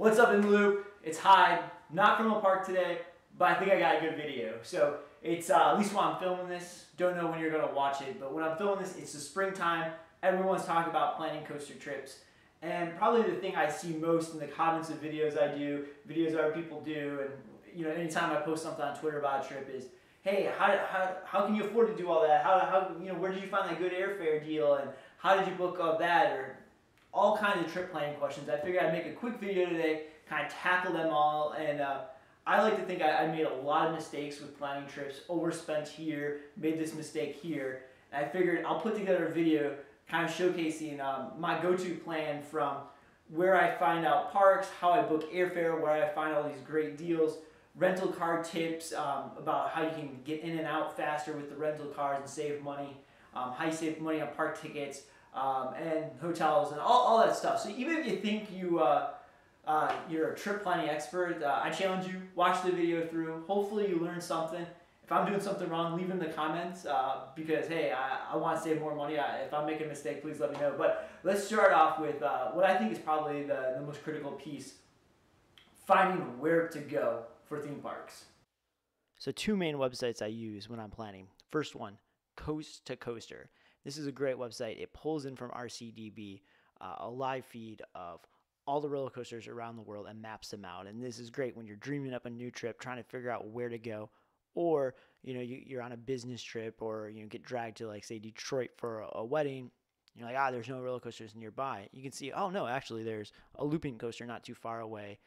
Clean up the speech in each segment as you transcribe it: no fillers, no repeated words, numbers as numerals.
What's up in the loop? It's Hyde, not from a park today, but I think I got a good video. So it's at least while I'm filming this, don't know when you're gonna watch it, but when I'm filming this, it's the springtime. Everyone's talking about planning coaster trips. And probably the thing I see most in the comments of videos I do, videos other people do, and anytime I post something on Twitter about a trip is, hey, how can you afford to do all that? Where did you find that good airfare deal? And how did you book all that? Or all kinds of trip planning questions. I figured I'd make a quick video today, kind of tackle them all, and I like to think I made a lot of mistakes with planning trips, overspent here, made this mistake here, and I figured I'll put together a video kind of showcasing my go-to plan from where I find out parks, how I book airfare, where I find all these great deals, rental car tips about how you can get in and out faster with the rental cars and save money, how you save money on park tickets, and hotels and all that stuff. So even if you think you're a trip planning expert, I challenge you, watch the video through. Hopefully you learn something. If I'm doing something wrong, leave in the comments because, hey, I want to save more money. If I'm making a mistake, please let me know. But let's start off with what I think is probably the most critical piece, finding where to go for theme parks. So two main websites I use when I'm planning. First one, Coast to Coaster. This is a great website. It pulls in from RCDB a live feed of all the roller coasters around the world and maps them out. And this is great when you're dreaming up a new trip, trying to figure out where to go, or you're on a business trip, or get dragged to, like, say, Detroit for a wedding. You're like, there's no roller coasters nearby. You can see, oh no, actually there's a looping coaster not too far away.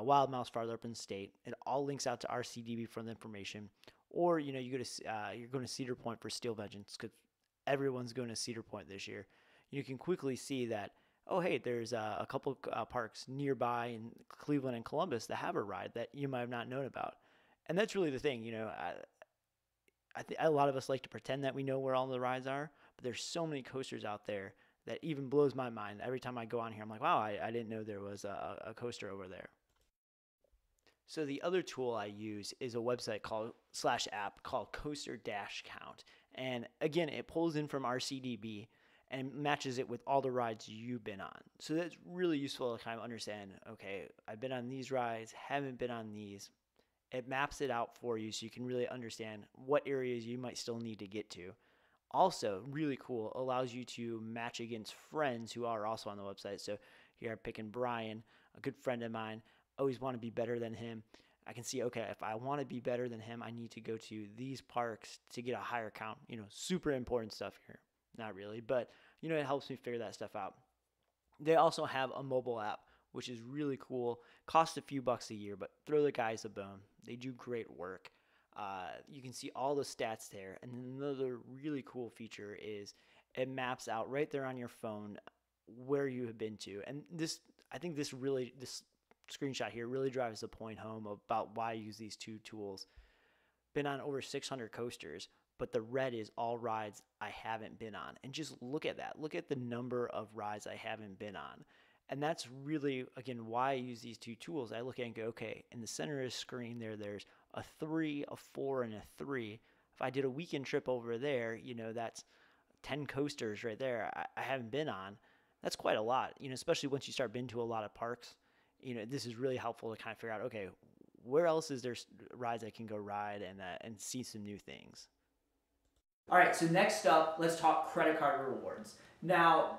Wild Mouse farther up in the state. It all links out to RCDB for the information. Or you're going to Cedar Point for Steel Vengeance because everyone's going to Cedar Point this year. You can quickly see that, oh hey, there's a couple parks nearby in Cleveland and Columbus that have a ride that you might have not known about. And that's really the thing. I think a lot of us like to pretend that we know where all the rides are, but there's so many coasters out there that even blows my mind. Every time I go on here, I'm like, wow, I didn't know there was a coaster over there. So the other tool I use is a website /app called Coaster Count. And again, it pulls in from RCDB and matches it with all the rides you've been on. So that's really useful to kind of understand, okay, I've been on these rides, haven't been on these. It maps it out for you so you can really understand what areas you might still need to get to. Also, really cool, allows you to match against friends who are also on the website. So here I'm picking Brian, a good friend of mine. Always want to be better than him. I can see, okay, if I want to be better than him, I need to go to these parks to get a higher count. Super important stuff here. Not really, but it helps me figure that stuff out. They also have a mobile app, which is really cool. Costs a few bucks a year, but throw the guys a bone. They do great work. You can see all the stats there. And then another really cool feature is it maps out right there on your phone where you have been to. And I think this screenshot here really drives the point home about why I use these two tools. Been on over 600 coasters, but the red is all rides I haven't been on. And just look at that. Look at the number of rides I haven't been on. And that's really, again, why I use these two tools. I look at it and go, okay, in the center of the screen there's a 3, a 4, and a 3. If I did a weekend trip over there, that's 10 coasters right there I haven't been on. That's quite a lot, especially once you start being to a lot of parks. This is really helpful to kind of figure out, okay, where else is there rides I can go ride and see some new things. All right, so next up, let's talk credit card rewards. Now,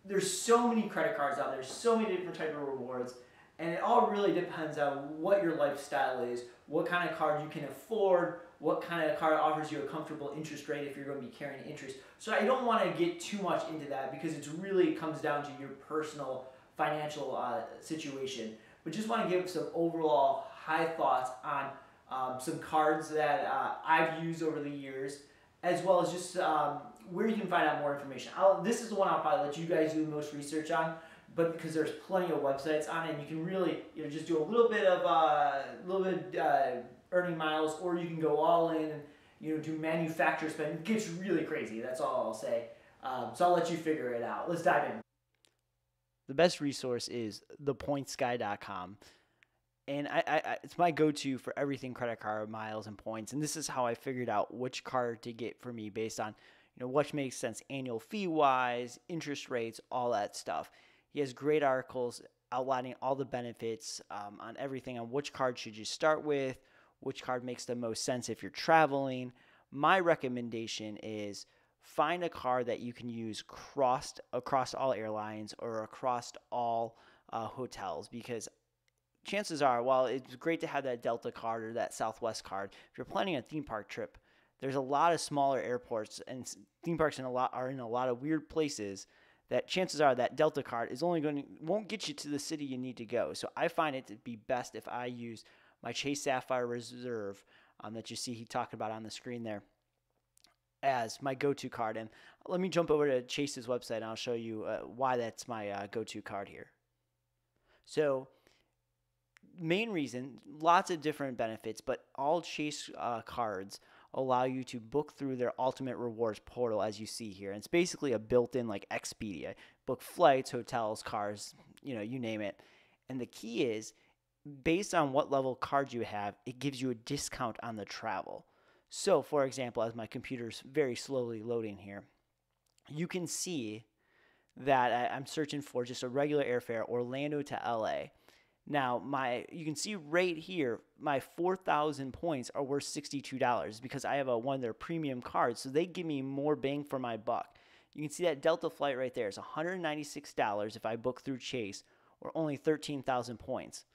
there's so many credit cards out there, so many different types of rewards, and it all really depends on what your lifestyle is, what kind of card you can afford, what kind of card offers you a comfortable interest rate if you're going to be carrying interest. So I don't want to get too much into that because it really comes down to your personal financial situation. But just want to give some overall high thoughts on some cards that I've used over the years, as well as just where you can find out more information. This is the one I'll probably let you guys do the most research on, but because there's plenty of websites on it, and you can really just do a little bit earning miles, or you can go all in and do manufacturer spend. It gets really crazy. That's all I'll say. So I'll let you figure it out. Let's dive in. The best resource is thepointsguy.com. And it's my go-to for everything credit card miles and points. And this is how I figured out which card to get for me based on what makes sense annual fee-wise, interest rates, all that stuff. He has great articles outlining all the benefits on everything, on which card should you start with, which card makes the most sense if you're traveling. My recommendation is find a card that you can use across all airlines or across all hotels, because chances are, while it's great to have that Delta card or that Southwest card, if you're planning a theme park trip, there's a lot of smaller airports and theme parks are in a lot of weird places that chances are that Delta card won't get you to the city you need to go. So I find it to be best if I use my Chase Sapphire Reserve that you see he talked about on the screen there as my go-to card. And let me jump over to Chase's website and I'll show you why that's my go-to card here. So main reason, lots of different benefits, but all Chase cards allow you to book through their ultimate rewards portal, as you see here. And it's basically a built-in like Expedia. Book flights, hotels, cars, you name it. And the key is, based on what level card you have, it gives you a discount on the travel. So, for example, as my computer's very slowly loading here, you can see that I'm searching for just a regular airfare, Orlando to LA. Now, you can see right here, my 4,000 points are worth $62 because I have one of their premium cards, so they give me more bang for my buck. You can see that Delta flight right there is $196 if I book through Chase, or only 13,000 points.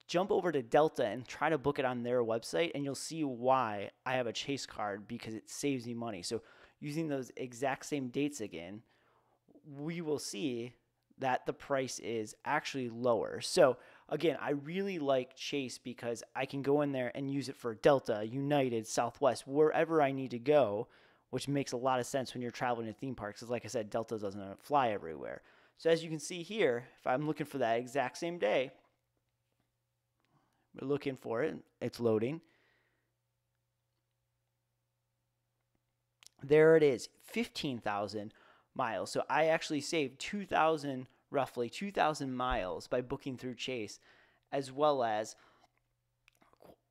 Jump over to Delta and try to book it on their website, and you'll see why I have a Chase card, because it saves me money. So using those exact same dates again, we will see that the price is actually lower. So again, I really like Chase because I can go in there and use it for Delta, United, Southwest, wherever I need to go, which makes a lot of sense when you're traveling to theme parks, because like I said, Delta doesn't fly everywhere. So as you can see here, if I'm looking for that exact same day, we're looking for it, it's loading. There it is, 15,000 miles. So I actually saved roughly 2,000 miles by booking through Chase, as well as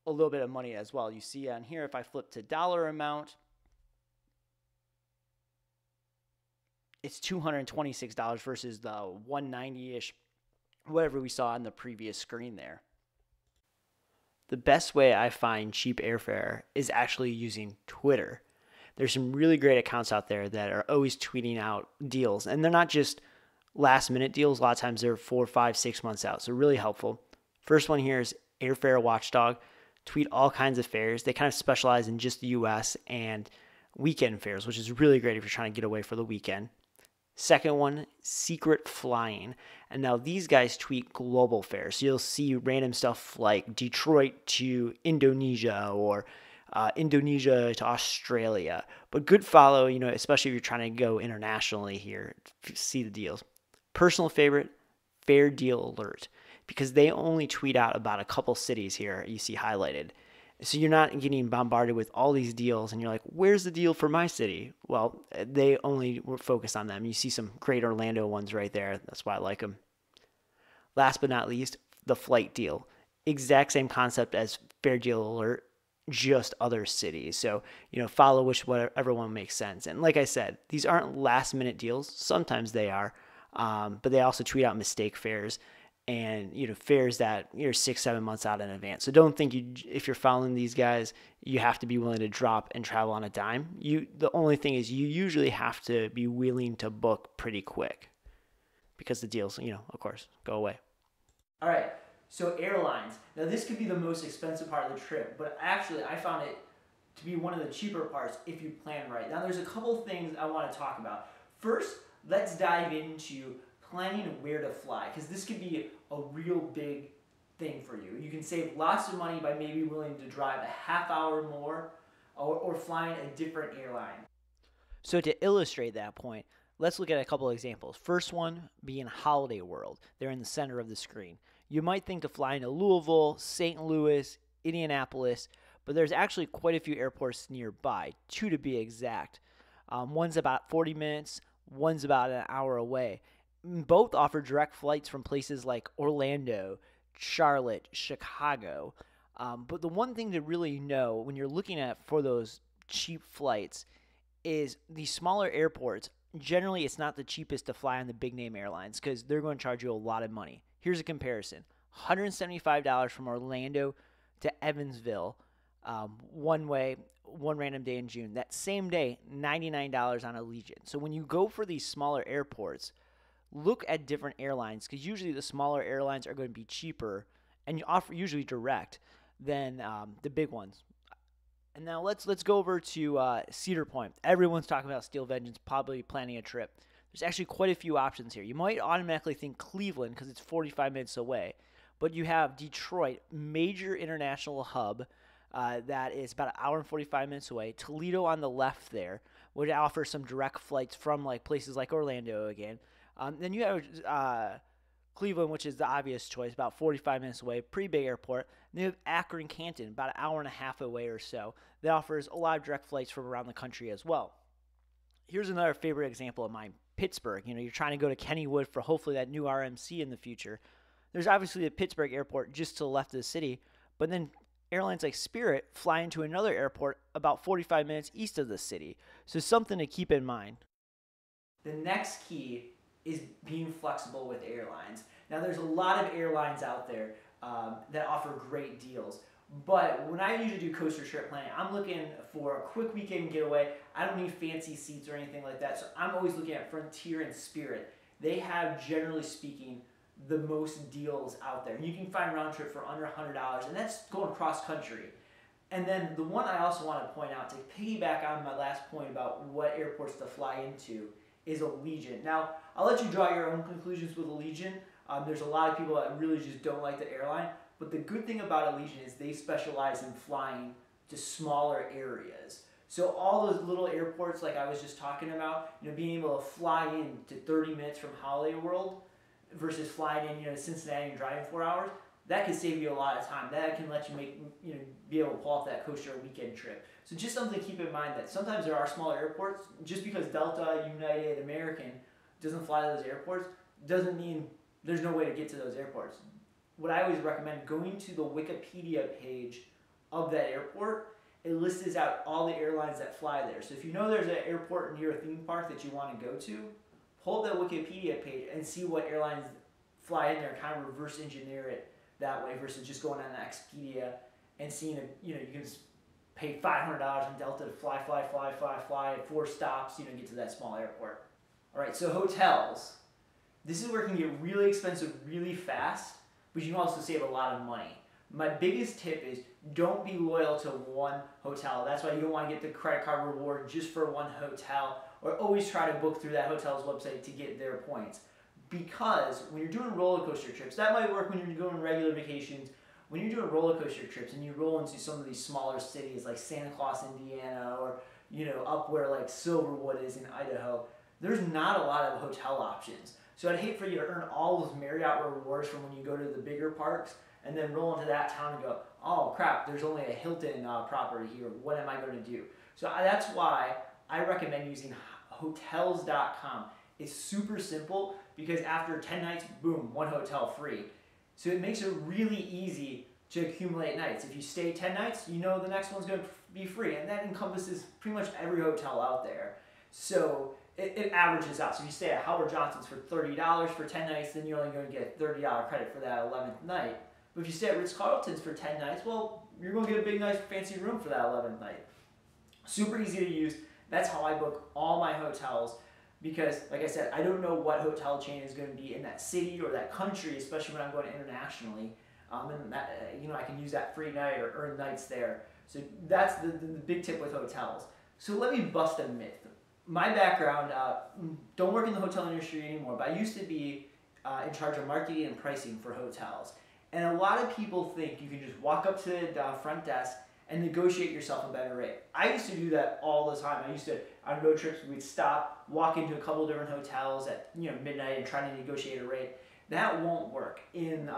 a little bit of money as well. You see on here, if I flip to dollar amount, it's $226 versus the $190-ish, whatever we saw on the previous screen there. The best way I find cheap airfare is actually using Twitter. There's some really great accounts out there that are always tweeting out deals, and they're not just last minute deals. A lot of times they're 4, 5, 6 months out. So really helpful. First one here is Airfare Watchdog. Tweet all kinds of fares. They kind of specialize in just the US and weekend fares, which is really great if you're trying to get away for the weekend. Second one, Secret Flying. And now these guys tweet global fares. So you'll see random stuff like Detroit to Indonesia or Indonesia to Australia. But good follow, especially if you're trying to go internationally here, see the deals. Personal favorite, Fair Deal Alert, because they only tweet out about a couple cities here you see highlighted. So you're not getting bombarded with all these deals and you're like, where's the deal for my city? Well, they only were focused on them. You see some great Orlando ones right there. That's why I like them. Last but not least, the flight deal. Exact same concept as Fair Deal Alert, just other cities. So, follow whatever one makes sense. And like I said, these aren't last minute deals. Sometimes they are, but they also tweet out mistake fares and, fares that you're 6-7 months out in advance. So don't think if you're following these guys, you have to be willing to drop and travel on a dime. The only thing is you usually have to be willing to book pretty quick because the deals, of course, go away. All right. So airlines. Now this could be the most expensive part of the trip, but actually I found it to be one of the cheaper parts if you plan right. Now there's a couple things I want to talk about. First, let's dive into planning where to fly, because this could be a real big thing for you. You can save lots of money by maybe willing to drive a half hour more or flying a different airline. So to illustrate that point, let's look at a couple examples. First one being Holiday World. They're in the center of the screen. You might think to fly into Louisville, St. Louis, Indianapolis, but there's actually quite a few airports nearby, 2 to be exact. One's about 40 minutes, one's about an hour away. Both offer direct flights from places like Orlando, Charlotte, Chicago. But the one thing to really know when you're looking at for those cheap flights is these smaller airports generally it's not the cheapest to fly on the big name airlines because they're going to charge you a lot of money. Here's a comparison. $175 from Orlando to Evansville, one way, one random day in June. That same day, $99 on Allegiant. So when you go for these smaller airports, look at different airlines because usually the smaller airlines are going to be cheaper and you offer usually direct than the big ones. And now let's go over to Cedar Point. Everyone's talking about Steel Vengeance, probably planning a trip. There's actually quite a few options here. You might automatically think Cleveland because it's 45 minutes away. But you have Detroit, major international hub that is about an hour and 45 minutes away. Toledo on the left there would offer some direct flights from like places like Orlando again. Then you have Cleveland, which is the obvious choice, about 45 minutes away, pretty big airport. Then you have Akron, Canton, about an hour and a half away or so. That offers a lot of direct flights from around the country as well. Here's another favorite example of mine, Pittsburgh. You know, you're trying to go to Kennywood for hopefully that new RMC in the future. There's obviously the Pittsburgh airport just to the left of the city, but then airlines like Spirit fly into another airport about 45 minutes east of the city. So something to keep in mind. The next key is being flexible with airlines. Now, there's a lot of airlines out there that offer great deals. But when I usually do coaster trip planning, I'm looking for a quick weekend getaway. I don't need fancy seats or anything like that. So I'm always looking at Frontier and Spirit. They have, generally speaking, the most deals out there. And you can find round trip for under $100, and that's going cross country. And then the one I also want to point out to piggyback on my last point about what airports to fly into is Allegiant. Now, I'll let you draw your own conclusions with Allegiant. There's a lot of people that really just don't like the airline. But the good thing about Allegiant is they specialize in flying to smaller areas. So all those little airports like I was just talking about, you know, being able to fly in to 30 minutes from Holiday World versus flying in, you know, Cincinnati and driving 4 hours, that can save you a lot of time. That can let you make, you know, be able to pull off that coaster weekend trip. So just something to keep in mind that sometimes there are smaller airports. Just because Delta, United, American doesn't fly to those airports doesn't mean there's no way to get to those airports. What I always recommend, going to the Wikipedia page of that airport, it lists out all the airlines that fly there. So if you know there's an airport near a theme park that you want to go to, pull up that Wikipedia page and see what airlines fly in there and kind of reverse engineer it that way versus just going on Expedia and seeing, you know, you can pay $500 in Delta to fly 4 stops, you know, get to that small airport. All right, so hotels. This is where it can get really expensive really fast, but you can also save a lot of money. My biggest tip is don't be loyal to one hotel. That's why you don't want to get the credit card reward just for one hotel, or always try to book through that hotel's website to get their points. Because when you're doing roller coaster trips, that might work when you're going regular vacations. When you're doing roller coaster trips and you roll into some of these smaller cities like Santa Claus, Indiana, or, you know, up where like Silverwood is in Idaho, there's not a lot of hotel options. So I'd hate for you to earn all those Marriott rewards from when you go to the bigger parks and then roll into that town and go, oh crap, there's only a Hilton property here. What am I going to do? So that's why I recommend using hotels.com. It's super simple because after 10 nights, boom, one hotel free. So it makes it really easy to accumulate nights. If you stay 10 nights, you know the next one's going to be free. And that encompasses pretty much every hotel out there. So it averages out. So if you stay at Howard Johnson's for $30 for 10 nights, then you're only going to get a $30 credit for that 11th night. But if you stay at Ritz-Carlton's for 10 nights, well, you're going to get a big, nice, fancy room for that 11th night. Super easy to use. That's how I book all my hotels because, like I said, I don't know what hotel chain is going to be in that city or that country, especially when I'm going internationally. And that, you know, I can use that free night or earn nights there. So that's the big tip with hotels. So let me bust a myth. My background, don't work in the hotel industry anymore, but I used to be in charge of marketing and pricing for hotels. And a lot of people think you can just walk up to the front desk and negotiate yourself a better rate. I used to do that all the time. I used to, on road trips, we'd stop, walk into a couple different hotels at midnight and try to negotiate a rate. That won't work in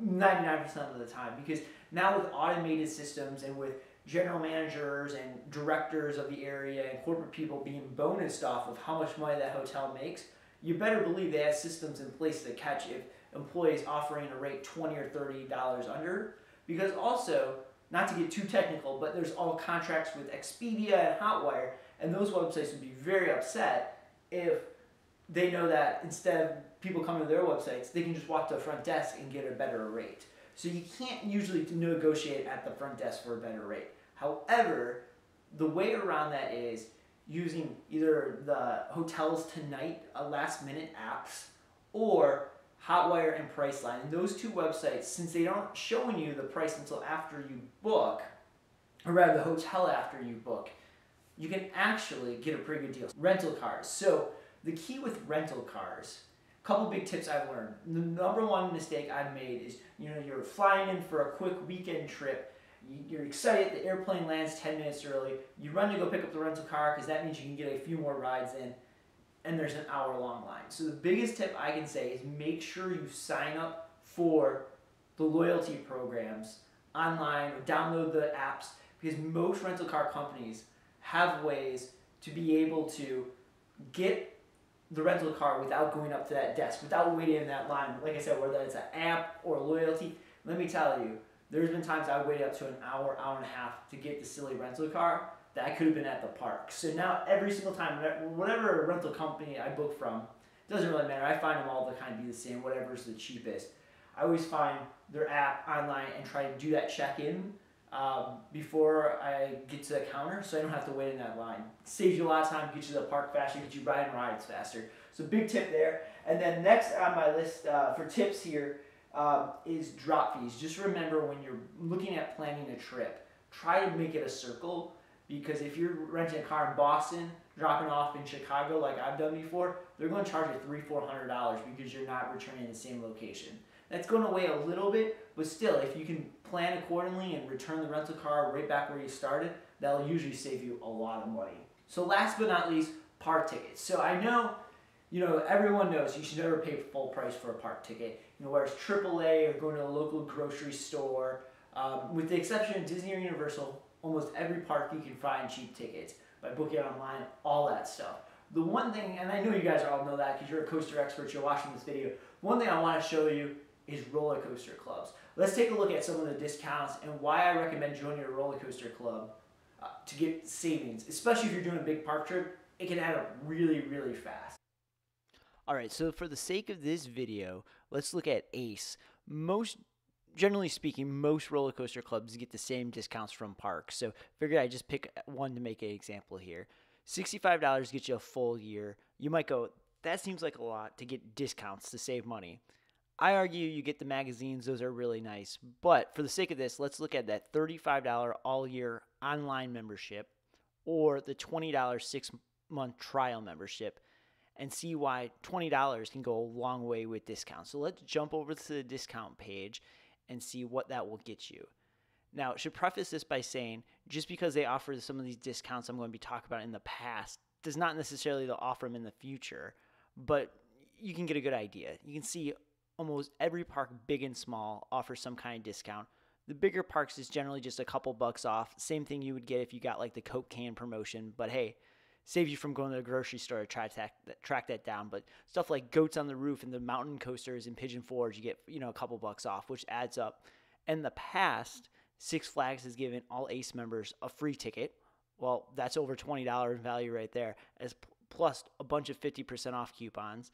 99% of the time because now with automated systems and with general managers and directors of the area and corporate people being bonused off of how much money that hotel makes, you better believe they have systems in place to catch if employees offering a rate $20 or $30 under. Because also, not to get too technical, but there's all contracts with Expedia and Hotwire, and those websites would be very upset if they know that instead of people coming to their websites, they can just walk to the front desk and get a better rate. So you can't usually negotiate at the front desk for a better rate. However, the way around that is using either the Hotels Tonight last minute apps or Hotwire and Priceline. And those two websites, since they aren't showing you the price until after you book, or rather the hotel after you book, you can actually get a pretty good deal. Rental cars. So the key with rental cars, a couple big tips I've learned. The number one mistake I've made is, you're flying in for a quick weekend trip. You're excited, the airplane lands 10 minutes early. You run to go pick up the rental car because that means you can get a few more rides in, and there's an hour-long line. So the biggest tip I can say is make sure you sign up for the loyalty programs online or download the apps, because most rental car companies have ways to be able to get the rental car without going up to that desk, without waiting in that line. Like I said, whether it's an app or loyalty, let me tell you, there's been times I waited up to an hour, hour and a half to get the silly rental car that I could have been at the park. So now every single time, whatever rental company I book from, it doesn't really matter. I find them all to kind of be the same, whatever's the cheapest. I always find their app online and try to do that check-in before I get to the counter, so I don't have to wait in that line. It saves you a lot of time, gets you to the park faster, gets you riding rides faster. So big tip there. And then next on my list for tips here is drop fees. Just remember, when you're looking at planning a trip, try to make it a circle, because if you're renting a car in Boston, dropping off in Chicago like I've done before, they're going to charge you $300-400 because you're not returning the same location. That's going to weigh a little bit, but still, if you can plan accordingly and return the rental car right back where you started, that'll usually save you a lot of money. So last but not least, park tickets. So I know, everyone knows you should never pay full price for a park ticket. Whether it's AAA or going to a local grocery store, with the exception of Disney or Universal, almost every park you can find cheap tickets by booking online, all that stuff. The one thing, and I know you guys all know that because you're a coaster expert, you're watching this video, one thing I want to show you is roller coaster clubs. Let's take a look at some of the discounts and why I recommend joining a roller coaster club to get savings, especially if you're doing a big park trip. It can add up really, really fast. All right, so for the sake of this video, let's look at Ace. Generally speaking, most roller coaster clubs get the same discounts from parks. So figured I'd just pick one to make an example here. $65 gets you a full year. You might go, that seems like a lot to get discounts to save money. I argue you get the magazines, those are really nice. But for the sake of this, let's look at that $35 all-year online membership or the $20 6-month trial membership and see why $20 can go a long way with discounts. So let's jump over to the discount page and see what that will get you. Now, I should preface this by saying, just because they offer some of these discounts I'm going to be talking about in the past, does not necessarily they'll offer them in the future, but you can get a good idea. You can see almost every park, big and small, offers some kind of discount. The bigger parks is generally just a couple bucks off. Same thing you would get if you got like the Coke can promotion, but hey, saves you from going to the grocery store to try to track that down. But stuff like Goats on the Roof and the mountain coasters in Pigeon Forge, you get a couple bucks off, which adds up. In the past, Six Flags has given all Ace members a free ticket. Well, that's over $20 in value right there, as plus a bunch of 50% off coupons.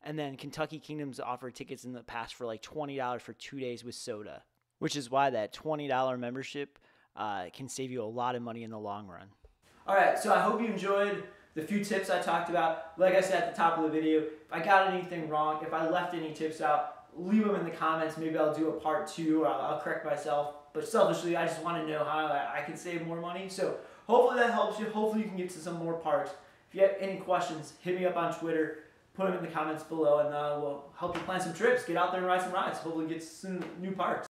And then Kentucky Kingdom's offered tickets in the past for like $20 for 2 days with soda, which is why that $20 membership can save you a lot of money in the long run. All right, so I hope you enjoyed the few tips I talked about. Like I said at the top of the video, if I got anything wrong, if I left any tips out, leave them in the comments. Maybe I'll do a part 2 or I'll correct myself. But selfishly, I just want to know how I can save more money. So hopefully that helps you. Hopefully you can get to some more parks. If you have any questions, hit me up on Twitter. Put them in the comments below, and we'll help you plan some trips. Get out there and ride some rides. Hopefully get some new parks.